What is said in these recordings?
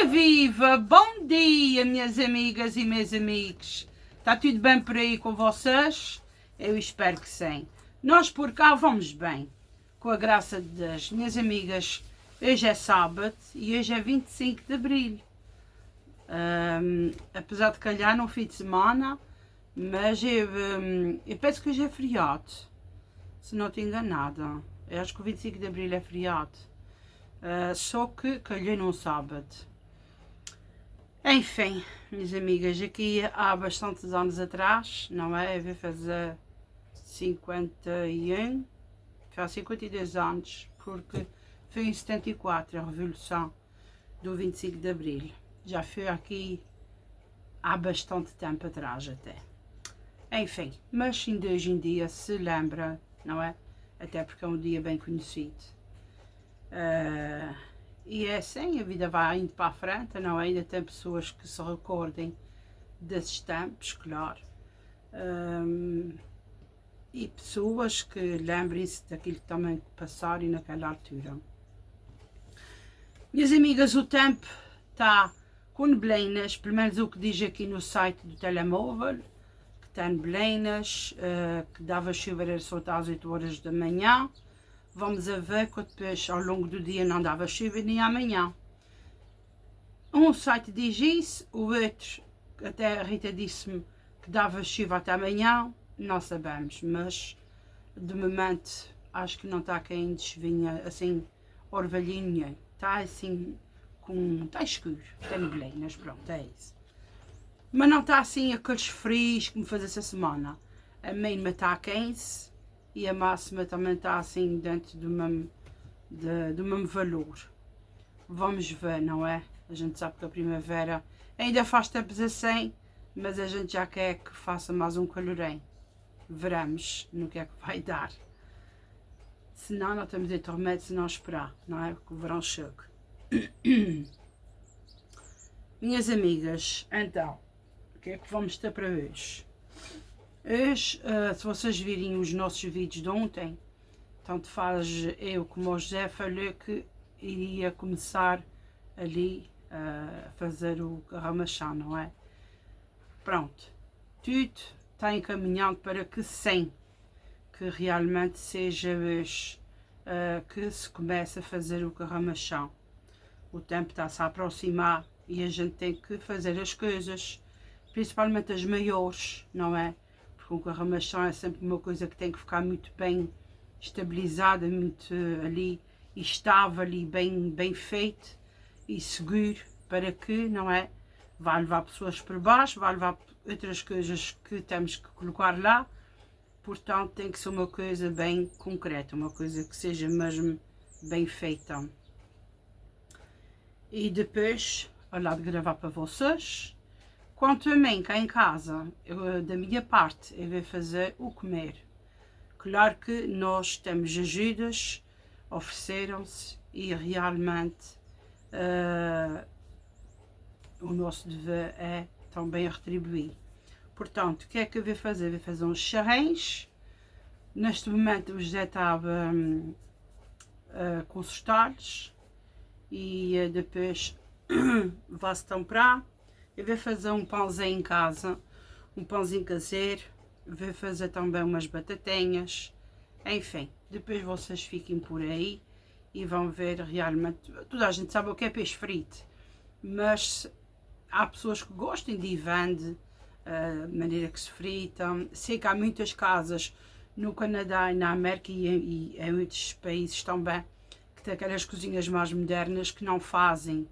Ora viva, bom dia minhas amigas e meus amigos. Está tudo bem por aí com vocês? Eu espero que sim. Nós por cá vamos bem, com a graça de Deus. Minhas amigas, hoje é sábado e hoje é 25 de Abril. Apesar de calhar no fim de semana, mas eu penso que hoje é feriado, se não estou enganada. Eu acho que o 25 de Abril é feriado. Só que calhei num sábado. Enfim, minhas amigas, aqui há bastantes anos atrás, não é? Eu vou fazer 51, faz 52 anos, porque foi em 74 a Revolução do 25 de Abril. Já foi aqui há bastante tempo atrás até. Enfim, mas ainda hoje em dia se lembra, não é? Até porque é um dia bem conhecido. E é assim, a vida vai indo para a frente, não é? Ainda tem pessoas que se recordem desses tempos, claro. E pessoas que lembrem-se daquilo que também passaram naquela altura. Minhas amigas, o tempo está com neblinas, pelo menos o que diz aqui no site do telemóvel, que tem neblinas, que dava chuva só às 8 horas da manhã. Vamos a ver que depois, ao longo do dia, não dava chuva nem amanhã. Um site diz isso, o outro, até a Rita disse-me que dava chuva até amanhã, não sabemos, mas de momento acho que não está caindo chuvinha assim, orvalhinha, está assim, está escuro, tem neblinas, pronto, é isso. Mas não está assim aqueles frios que me faz essa semana. A mínima está a 15 e a máxima também está assim dentro do mesmo valor. Vamos ver, não é? A gente sabe que a primavera ainda faz tempos assim, mas a gente já quer que faça mais um calorém. Veremos no que é que vai dar. Se não, não temos outro remédio se não esperar, não é? Que o verão chegue. Minhas amigas, então, o que é que vamos ter para hoje? Hoje, se vocês virem os nossos vídeos de ontem, tanto faz eu como o José falou que iria começar ali a fazer o carramachão, não é? Pronto, tudo está encaminhado para que sim, que realmente seja hoje que se comece a fazer o carramachão. O tempo está-se a aproximar e a gente tem que fazer as coisas, principalmente as maiores, não é? Porque o carramachão é sempre uma coisa que tem que ficar muito bem estabilizada, muito ali estável e bem feito e seguro, para que, não é? Vai levar pessoas por baixo, vai levar outras coisas que temos que colocar lá, portanto tem que ser uma coisa bem concreta, uma coisa que seja mesmo bem feita. E depois, ao lado de gravar para vocês. Quanto a mim, cá em casa, da minha parte, eu vou fazer o comer. Claro que nós temos ajudas, ofereceram-se e realmente o nosso dever é também retribuir. Portanto, o que é que eu vou fazer? Vou fazer uns charrões. Neste momento o José estava a consultar-lhes e depois vai-se comprar. Eu vou fazer um pãozinho em casa, um pãozinho caseiro, vou fazer também umas batatinhas, enfim, depois vocês fiquem por aí e vão ver realmente, toda a gente sabe o que é peixe frito, mas há pessoas que gostam de vender a maneira que se fritam. Sei que há muitas casas no Canadá e na América e em outros países também, que têm aquelas cozinhas mais modernas que não fazem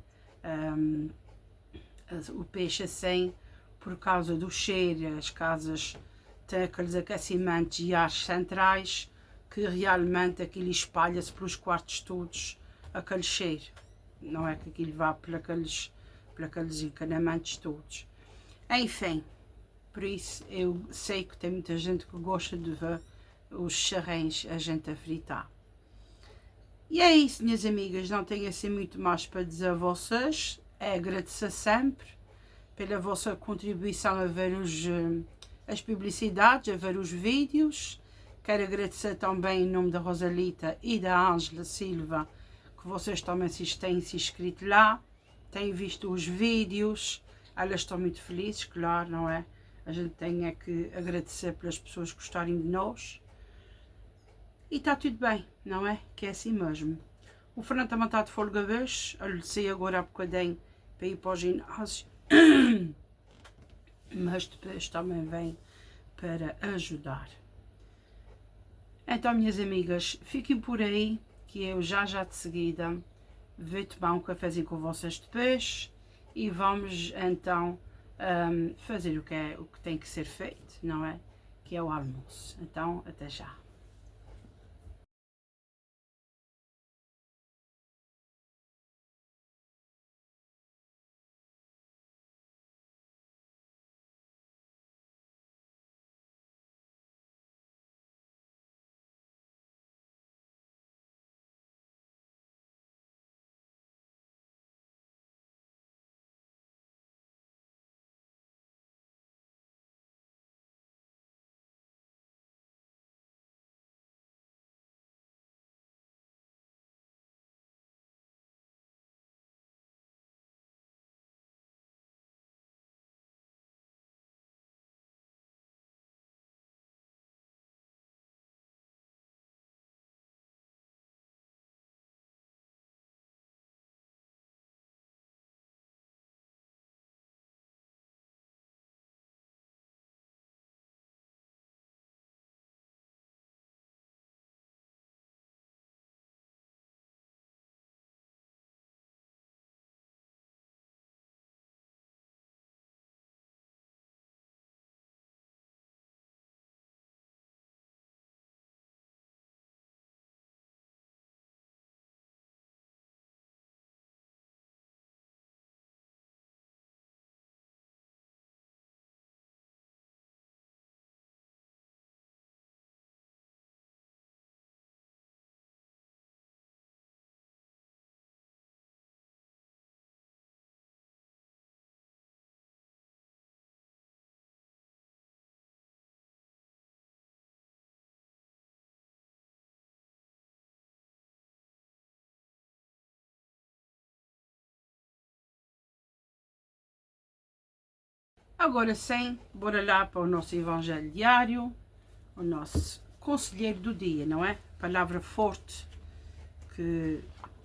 o peixe assim por causa do cheiro. As casas têm aqueles aquecimentos e ares centrais que realmente aquilo espalha-se pelos quartos todos, aquele cheiro, não é que aquilo vá por aqueles encanamentos todos. Enfim, por isso eu sei que tem muita gente que gosta de ver os charrões a gente a fritar. E é isso, minhas amigas, não tenho assim muito mais para dizer a vocês. É agradecer sempre pela vossa contribuição a ver as publicidades, a ver os vídeos. Quero agradecer também em nome da Rosalita e da Ângela Silva, que vocês também têm se inscrito lá. têm visto os vídeos, elas estão muito felizes, claro, não é? A gente tem é que agradecer pelas pessoas gostarem de nós. E está tudo bem, não é? Que é assim mesmo. O Fernando também está de folga hoje. Eu saí agora há bocadinho para ir para o ginásio. Mas depois também vem para ajudar. Então, minhas amigas, fiquem por aí, que eu já de seguida vou tomar um cafezinho com vocês depois e vamos então fazer o que tem que ser feito, não é? Que é o almoço. Então, até já. Agora sim, bora lá para o nosso Evangelho diário, o nosso conselheiro do dia, não é? Palavra forte que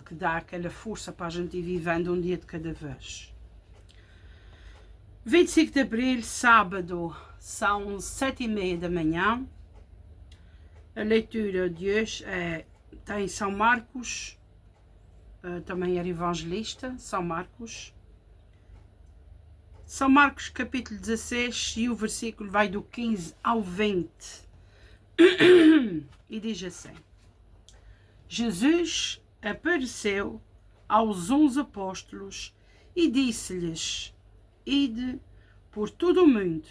dá aquela força para a gente ir vivendo um dia de cada vez. 25 de abril, sábado, são 7h30 da manhã. A leitura de hoje está em São Marcos, também era evangelista, São Marcos. São Marcos capítulo 16 e o versículo vai do 15 ao 20 e diz assim: Jesus apareceu aos 11 apóstolos e disse-lhes: Ide por todo o mundo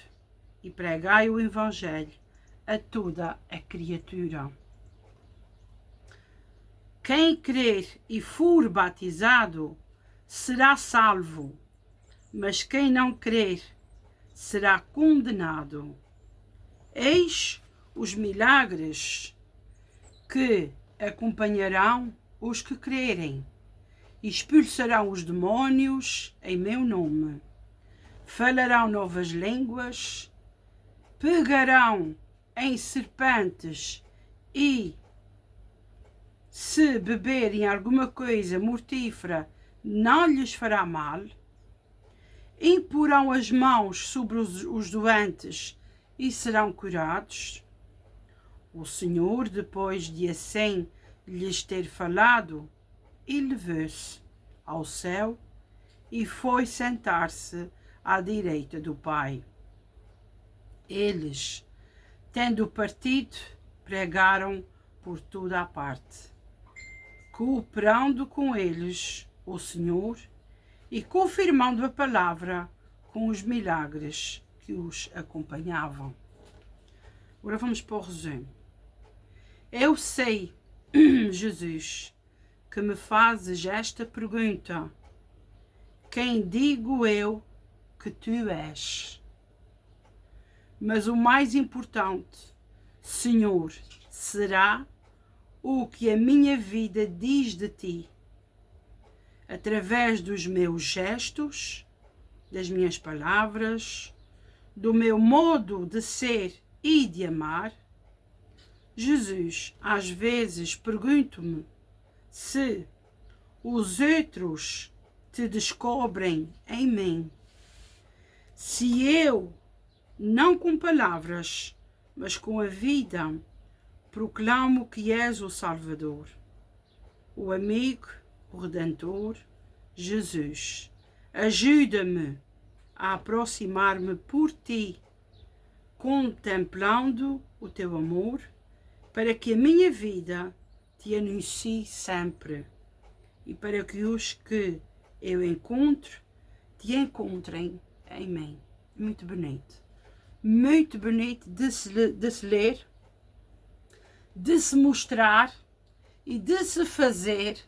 e pregai o evangelho a toda a criatura. Quem crer e for batizado será salvo, mas quem não crer será condenado. Eis os milagres que acompanharão os que crerem. Expulsarão os demónios em meu nome. Falarão novas línguas. Pegarão em serpentes e, se beberem alguma coisa mortífera, não lhes fará mal. Imporão as mãos sobre os doentes e serão curados. O Senhor, depois de assim lhes ter falado, elevou-se ao céu e foi sentar-se à direita do Pai. Eles, tendo partido, pregaram por toda a parte, cooperando com eles o Senhor e confirmando a palavra com os milagres que os acompanhavam. Agora vamos para o resumo. Eu sei, Jesus, que me fazes esta pergunta: quem digo eu que tu és? Mas o mais importante, Senhor, será o que a minha vida diz de ti. através dos meus gestos, das minhas palavras, do meu modo de ser e de amar. Jesus, às vezes pergunto-me se os outros te descobrem em mim, se eu, não com palavras, mas com a vida, proclamo que és o Salvador, o amigo, o Redentor, Jesus. Ajuda-me a aproximar-me por ti, contemplando o teu amor, para que a minha vida te anuncie sempre e para que os que eu encontro te encontrem em mim. Muito bonito de se ler, de se mostrar e de se fazer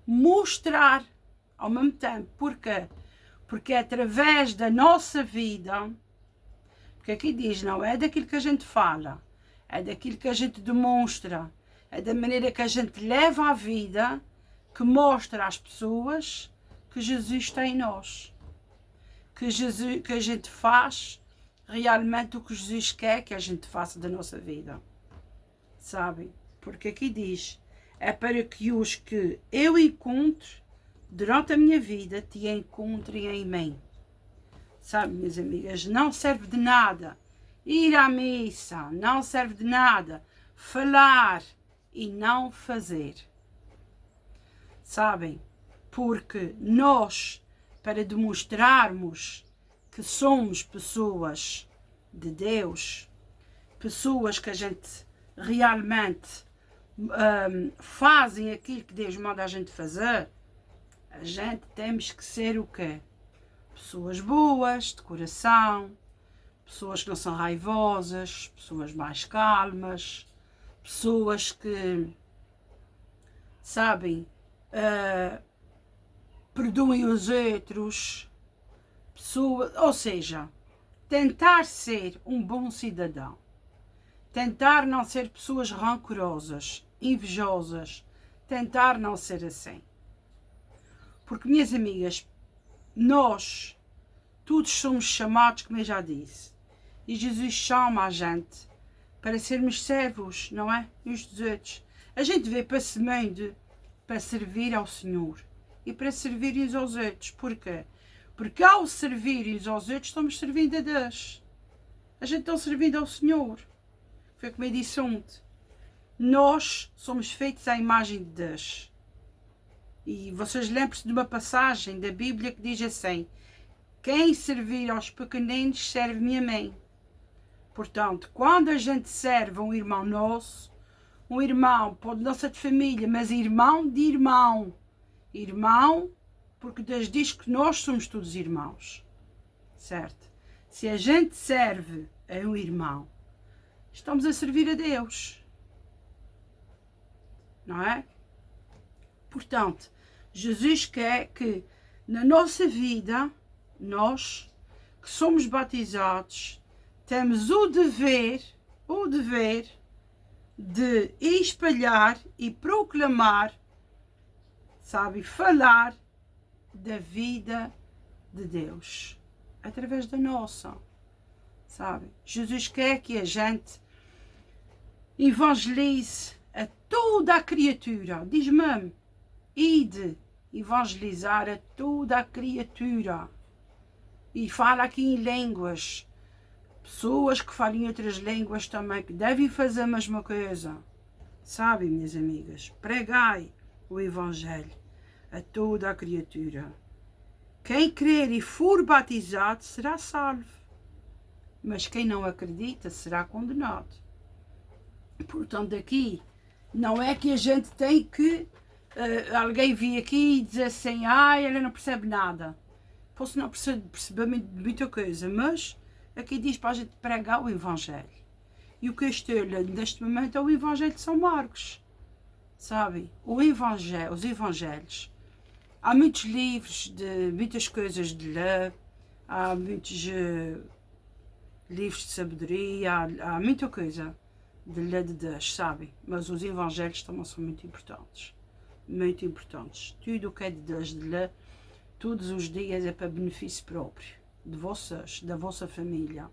mostrar ao mesmo tempo. Porquê? Porque é através da nossa vida, porque aqui diz, não é daquilo que a gente fala, é daquilo que a gente demonstra, é da maneira que a gente leva a vida, que mostra às pessoas que Jesus está em nós, que a gente faz realmente o que Jesus quer que a gente faça da nossa vida, sabe? Porque aqui diz, é para que os que eu encontro durante a minha vida te encontrem em mim. Sabe, minhas amigas, não serve de nada ir à missa, não serve de nada falar e não fazer. Sabem? Porque nós, para demonstrarmos que somos pessoas de Deus, pessoas que a gente realmente fazem aquilo que Deus manda a gente fazer, a gente temos que ser o quê? Pessoas boas, de coração, pessoas que não são raivosas, pessoas mais calmas, pessoas que, sabem, perdoem os outros, pessoas, ou seja, tentar ser um bom cidadão, tentar não ser pessoas rancorosas, invejosas, tentar não ser assim. Porque, minhas amigas, nós, todos somos chamados, como eu já disse, e Jesus chama a gente para sermos servos, não é? Uns dos outros. A gente veio para esse mundo para servir ao Senhor e para servir uns aos outros. Porquê? Porque ao servir uns aos outros, estamos servindo a Deus. A gente está servindo ao Senhor. Foi como eu disse ontem. Nós somos feitos à imagem de Deus. E vocês lembram-se de uma passagem da Bíblia que diz assim: quem servir aos pequeninos serve-me a mim. Portanto, quando a gente serve a um irmão nosso, um irmão, pode não ser de família, mas irmão de irmão. Irmão, porque Deus diz que nós somos todos irmãos. Certo? Se a gente serve a um irmão, estamos a servir a Deus. Não é? Portanto, Jesus quer que na nossa vida, nós que somos batizados, temos o dever de espalhar e proclamar, sabe, falar da vida de Deus, através da nossa, sabe? Jesus quer que a gente evangelize a toda a criatura, diz mesmo, ide evangelizar a toda a criatura. E fala aqui em línguas, pessoas que falam em outras línguas também, que devem fazer a mesma coisa. Sabe, minhas amigas, pregai o Evangelho a toda a criatura. Quem crer e for batizado será salvo, mas quem não acredita será condenado. Portanto, aqui não é que a gente tem que alguém vir aqui e dizer assim, ela não percebe nada. Posso não perceber muita coisa, mas aqui diz para a gente pregar o Evangelho. E o que eu estou olhando neste momento é o Evangelho de São Marcos. Sabe? O Evangelho, os Evangelhos. Há muitos livros de muitas coisas de ler, há muitos livros de sabedoria, há muita coisa de ler de Deus, sabe? Mas os Evangelhos também são muito importantes. muito importantes. Tudo o que é de Deus, de lá, todos os dias é para benefício próprio, de vocês, da vossa família.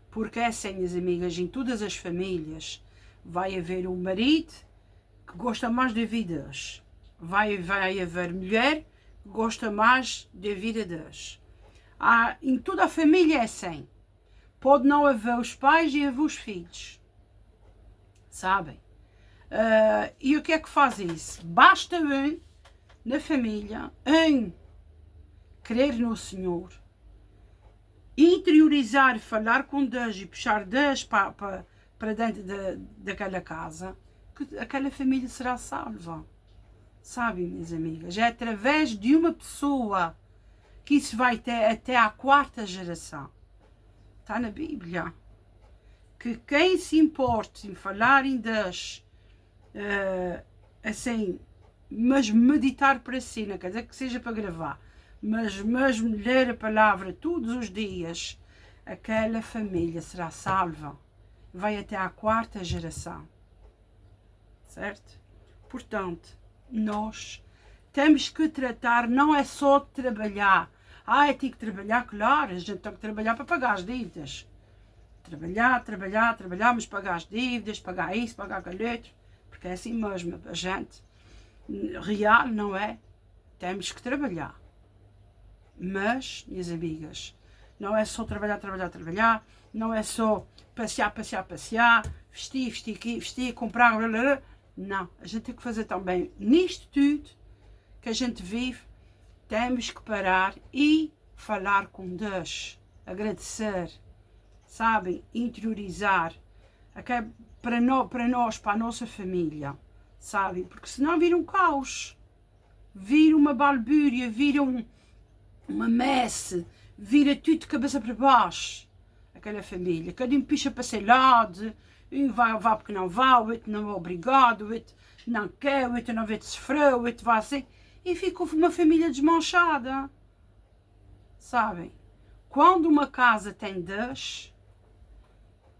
Porque é assim, minhas amigas, em todas as famílias vai haver um marido que gosta mais de ouvir Deus. Vai haver mulher que gosta mais de ouvir a Deus. Em toda a família é assim. Pode não haver os pais e haver os filhos. Sabem? E o que é que faz isso? Basta na família, crer no Senhor, interiorizar, falar com Deus e puxar Deus para dentro daquela casa, que aquela família será salva. Sabem, minhas amigas? É através de uma pessoa que isso vai ter até à 4ª geração. Está na Bíblia. Que quem se importe em falar em Deus, assim, mas meditar para si, não quer dizer que seja para gravar, mas mesmo ler a palavra todos os dias, aquela família será salva. Vai até à 4ª geração. Certo? Portanto, nós temos que tratar, não é só de trabalhar. Eu tenho que trabalhar, claro, a gente tem que trabalhar para pagar as dívidas. Trabalhar, mas pagar as dívidas, pagar isso, pagar aquilo outro. Porque é assim mesmo, a gente real, não é? Temos que trabalhar. Mas, minhas amigas, não é só trabalhar, não é só passear, vestir, comprar, não. A gente tem que fazer também, nisto tudo que a gente vive, temos que parar e falar com Deus, agradecer, sabem, interiorizar, para nós, para a nossa família, sabem, porque senão vira um caos, vira uma balbúrdia, vira uma messe, vira tudo de cabeça para baixo, aquela família, cada um picha para seu lado, um vai porque não vai, o outro não é obrigado, o outro não quer, o outro não vê de sofrer, o outro vai assim, e fica uma família desmanchada, sabem? Quando uma casa tem Deus,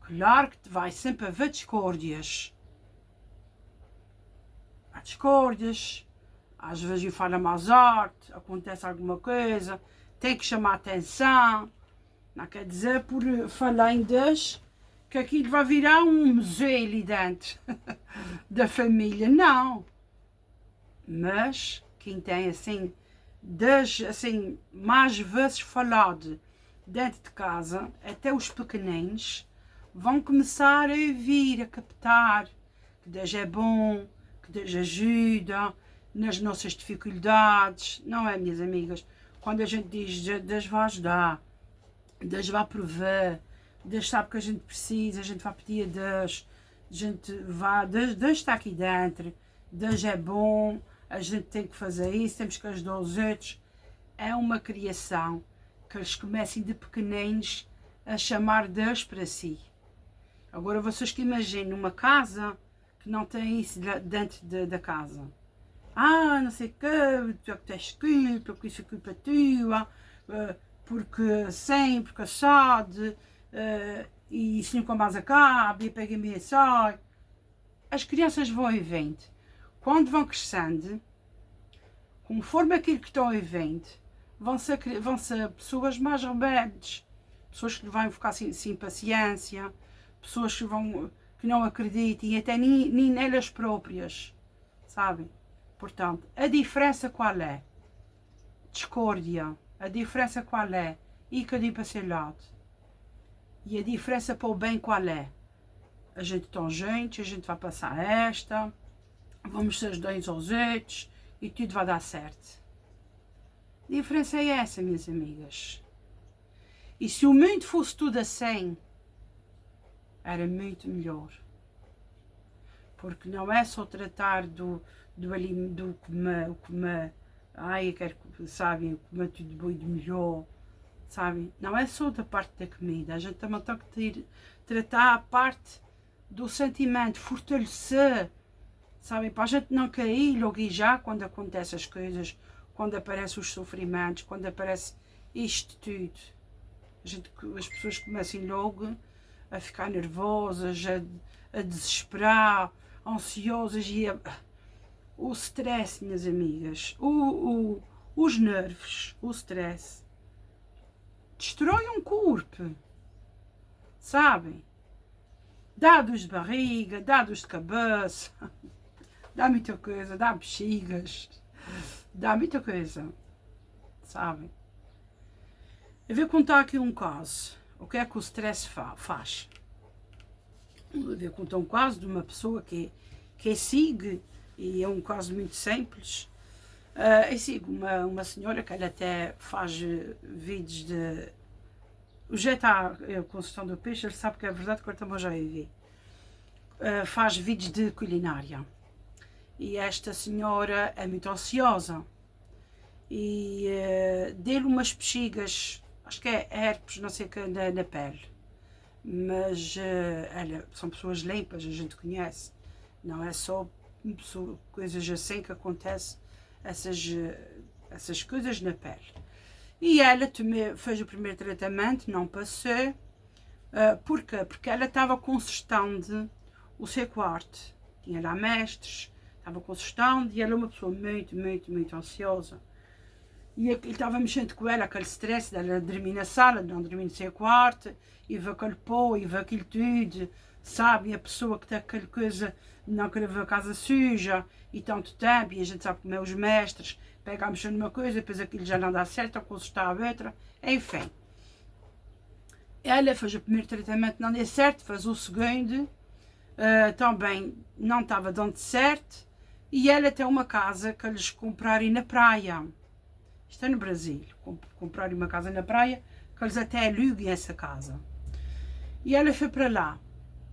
claro que vai sempre haver discórdias. Há discórdias, às vezes fala mais alto, acontece alguma coisa, tem que chamar a atenção. Não quer dizer, por falar em Deus, que aquilo vai virar um museu ali dentro da família, não. Mas quem tem assim, Deus assim, mais vezes falado dentro de casa, até os pequeninos vão começar a ouvir, a captar que Deus é bom, que Deus ajuda nas nossas dificuldades, não é, minhas amigas? Quando a gente diz Deus vai ajudar, Deus vai prover, Deus sabe que a gente precisa, a gente vai pedir a Deus, Deus está aqui dentro, Deus é bom, a gente tem que fazer isso, temos que ajudar os outros. É uma criação que eles comecem de pequeninos a chamar Deus para si. Agora vocês que imaginem uma casa que não tem isso dentro da casa. Não sei o quê, tu é que tens culpa, porque isso é culpa tua, porque sim, porque assado, e isso nunca mais acaba, e pega-me e sai. As crianças vão e vêm. Quando vão crescendo, conforme aquilo que estão a vendo, vão ser pessoas mais rebeldes, pessoas que vão ficar sem paciência, pessoas que não acreditam e até nem nelas próprias, sabem? Portanto, a diferença qual é? Discórdia. A diferença qual é? E cada um para seu lado. E a diferença para o bem qual é? A gente está juntos, a gente vai passar esta, vamos ser uns aos outros e tudo vai dar certo. A diferença é essa, minhas amigas. E se o mundo fosse tudo assim, era muito melhor. Porque não é só tratar do comer, eu quero, sabem, comer tudo bom e de melhor, sabem? Não é só da parte da comida, a gente também tem que tratar a parte do sentimento, fortalecer, sabem? Para a gente não cair logo e já quando acontecem as coisas, quando aparecem os sofrimentos, quando aparece isto tudo. As pessoas começam logo a ficar nervosas, a desesperar, ansiosas o stress, minhas amigas, os nervos, o stress, destrói um corpo, sabem? Dá dores de barriga, dá dores de cabeça, dá muita coisa, dá bexigas, dá muita coisa, sabem? Eu vou contar aqui um caso, o que é que o stress faz. Eu vou contar um caso de uma pessoa que sigo, e é um caso muito simples. Eu sigo uma senhora que ela até faz vídeos de... O jeito está com a questão do peixe, ele sabe que é verdade que eu também já vi. Faz vídeos de culinária. E esta senhora é muito ansiosa. E deu umas bexigas, acho que é herpes, não sei o que, na pele. Mas são pessoas limpas, a gente conhece. Não é só coisas assim que acontecem, essas coisas na pele. E ela fez o primeiro tratamento, não passou. Porquê? Porque ela estava consistente o seu quarto. Tinha lá mestres, estava consistente e ela é uma pessoa muito, muito, muito ansiosa. E ele estava mexendo com ela, aquele stress dela dormir na sala, não dormir no seu quarto, e ver aquele pó, e ver aquilo tudo, sabe? E a pessoa que tem aquela coisa, não quer ver a casa suja, e tanto tempo, e a gente sabe como é os mestres, pega a mexer numa coisa, depois aquilo já não dá certo, ou consultar a outra, enfim. Ela fez o primeiro tratamento, não deu certo, fez o segundo, também não estava dando certo, e ela tem uma casa que eles compraram na praia. Isto é no Brasil, compraram uma casa na praia, que eles até alugam essa casa. E ela foi para lá,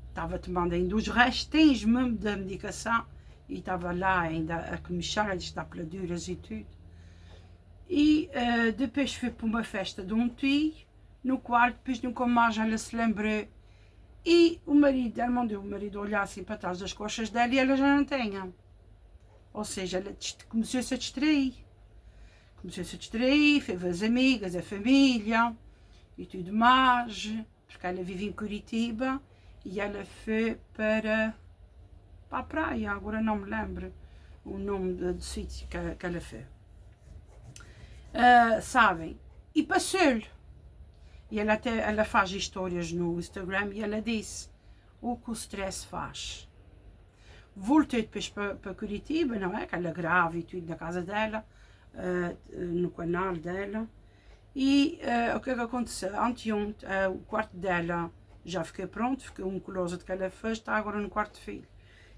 estava tomando ainda os restinhos mesmo da medicação, e estava lá ainda a comichar, ela está peladuras e tudo. E depois foi para uma festa de um tio, no qual depois nunca mais ela se lembrou. E o marido, ela mandou o marido olhar assim para trás das costas dela e ela já não tinha. Ou seja, ela começou-se a distrair. Começou-se a distrair, foi ver as amigas, a família e tudo mais, porque ela vive em Curitiba e ela foi para a praia, agora não me lembro o nome do sítio que ela foi. Sabem? E passou-lhe. E ela faz histórias no Instagram e ela disse o que o stress faz. Voltei depois para Curitiba, não é? Que ela grava e tudo na casa dela. No canal dela e o que é que aconteceu? Anteontem o quarto dela já ficou pronto, ficou um closet que ela fez, está agora no quarto filho.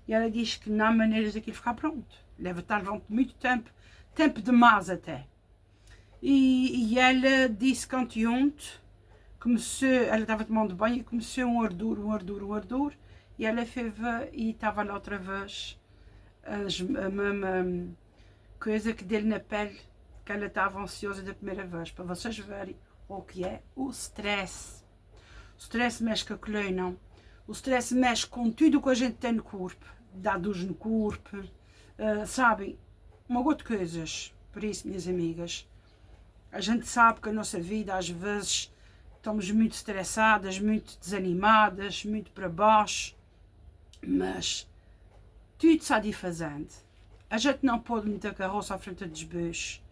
E ela diz que não há maneiras daquilo ficar pronto, estar levando muito tempo demais até. E ela disse que anteontem começou, ela estava tomando banho e começou um ardor, e ela foi ver e estava lá outra vez a mesma coisa que dele na pele, que ela estava ansiosa da primeira vez, para vocês verem o que é o stress. O stress mexe com a coluna, o stress mexe com tudo o que a gente tem no corpo, dá dores no corpo, sabem, uma gota de coisas. Por isso, minhas amigas, a gente sabe que a nossa vida, às vezes, estamos muito estressadas, muito desanimadas, muito para baixo, mas tudo se há de ir fazendo. A gente não pode meter a carroça à frente dos bois.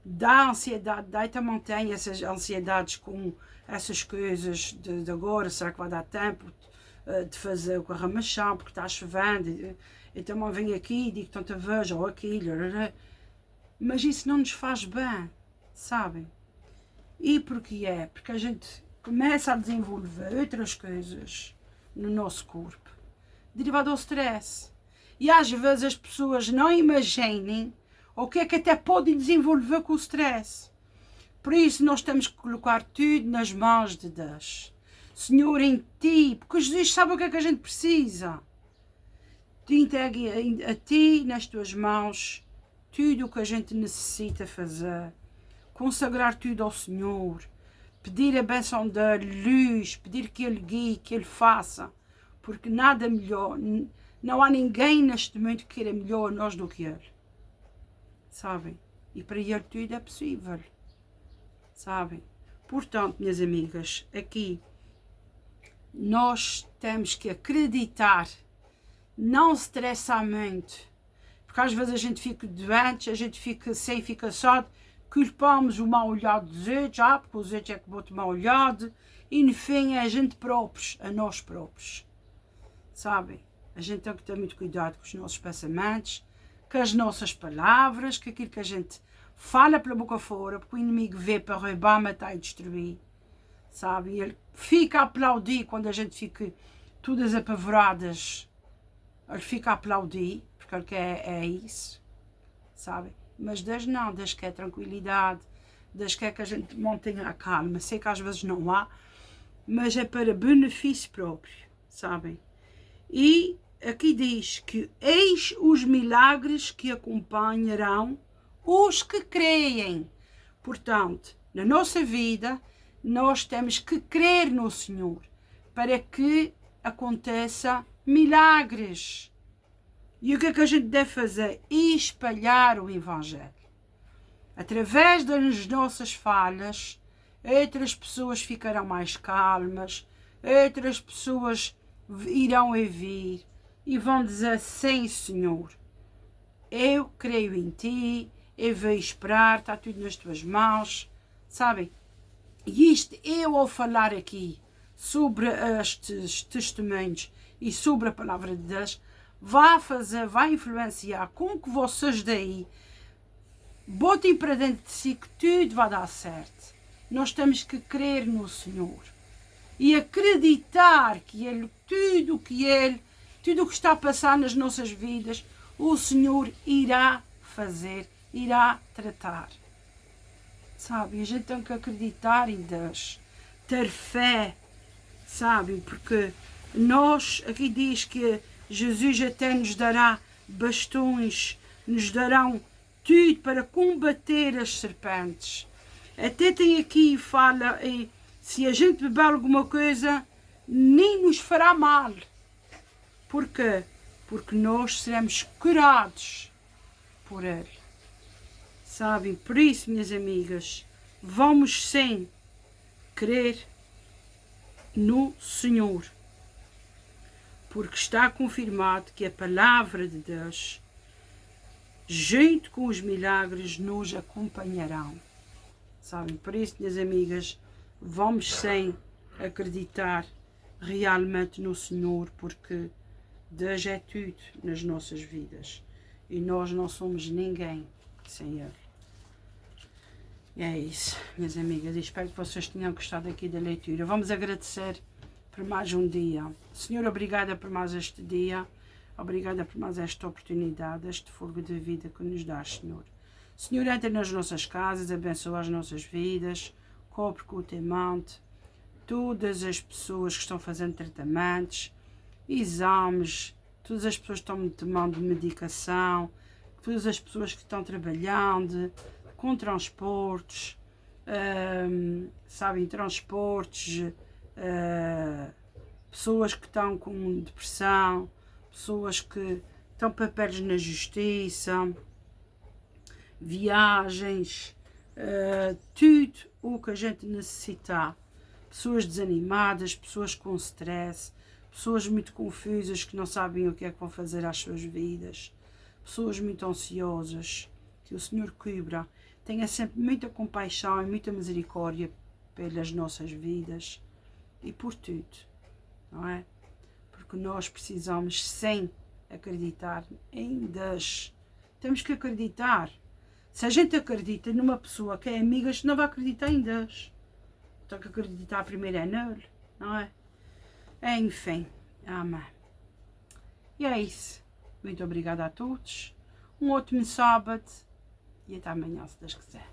Dá ansiedade, daí também tem essas ansiedades com essas coisas de agora, será que vai dar tempo de fazer o carramachão, porque está chovendo, e também venho aqui e digo tanta vez, ou aquilo, mas isso não nos faz bem, sabem? E porquê é? Porque a gente começa a desenvolver outras coisas no nosso corpo, derivado ao stress. E às vezes as pessoas não imaginem o que é que até podem desenvolver com o stress. Por isso nós temos que colocar tudo nas mãos de Deus. Senhor, em Ti, porque Jesus sabe o que é que a gente precisa. Te entregue a Ti, nas Tuas mãos, tudo o que a gente necessita fazer. Consagrar tudo ao Senhor. Pedir a bênção dele, luz, pedir que Ele guie, que Ele faça. Porque nada melhor... Não há ninguém neste mundo que queira melhor a nós do que Ele. Sabem? E para Ele tudo é possível. Sabem? Portanto, minhas amigas, aqui nós temos que acreditar, não estressar muito. Porque às vezes a gente fica doente, a gente fica sem ficar só, culpamos o mau olhado dos outros, porque os outros é que botam mau olhado, e no fim é a gente próprios, a nós próprios, sabem? A gente tem que ter muito cuidado com os nossos pensamentos, com as nossas palavras, com aquilo que a gente fala pela boca fora, porque o inimigo vê para roubar, matar e destruir, sabe? Ele fica a aplaudir quando a gente fica todas apavoradas, ele fica a aplaudir, porque ele quer isso, sabe? Mas Deus não, Deus quer tranquilidade, Deus quer que a gente mantenha a calma. Sei que às vezes não há, mas é para benefício próprio, sabem? E aqui diz que eis os milagres que acompanharão os que creem. Portanto, na nossa vida, nós temos que crer no Senhor para que aconteça milagres. E o que é que a gente deve fazer? Espalhar o Evangelho. Através das nossas falhas, outras pessoas ficarão mais calmas, outras pessoas irão ouvir e vão dizer: sim, Senhor, eu creio em Ti, eu vou esperar, está tudo nas Tuas mãos, sabem? E isto, eu ao falar aqui sobre estes testemunhos e sobre a palavra de Deus, vai influenciar com que vocês daí botem para dentro de si que tudo vai dar certo. Nós temos que crer no Senhor e acreditar que tudo o que está a passar nas nossas vidas, o Senhor irá fazer, irá tratar. Sabe, a gente tem que acreditar em Deus, ter fé, sabe, porque nós, aqui diz que Jesus até nos dará bastões, nos darão tudo para combater as serpentes. Até tem aqui, fala, se a gente beber alguma coisa, nem nos fará mal. Por quê? Porque nós seremos curados por Ele. Sabem? Por isso, minhas amigas, vamos sim crer no Senhor. Porque está confirmado que a palavra de Deus, junto com os milagres, nos acompanharão. Sabem? Por isso, minhas amigas, vamos sim acreditar realmente no Senhor, porque Deus é tudo nas nossas vidas e nós não somos ninguém sem Ele. E é isso, minhas amigas, espero que vocês tenham gostado aqui da leitura. Vamos agradecer por mais um dia. Senhor, obrigada por mais este dia, obrigada por mais esta oportunidade, este fogo de vida que nos dás, Senhor. Senhor, entra nas nossas casas, abençoa as nossas vidas, cobre com o teu manto todas as pessoas que estão fazendo tratamentos, exames, todas as pessoas que estão tomando medicação, todas as pessoas que estão trabalhando com transportes, sabem, transportes, pessoas que estão com depressão, pessoas que estão papéis na justiça, viagens, tudo o que a gente necessitar. Pessoas desanimadas, pessoas com stress, pessoas muito confusas que não sabem o que é que vão fazer às suas vidas, pessoas muito ansiosas, que o Senhor cubra, tenha sempre muita compaixão e muita misericórdia pelas nossas vidas e por tudo, não é? Porque nós precisamos sem acreditar em Deus. Temos que acreditar. Se a gente acredita numa pessoa que é amiga, a gente não vai acreditar em Deus. Tem que acreditar primeiro é nele, não é? Enfim, amém. E é isso. Muito obrigada a todos. Um ótimo sábado e até amanhã, se Deus quiser.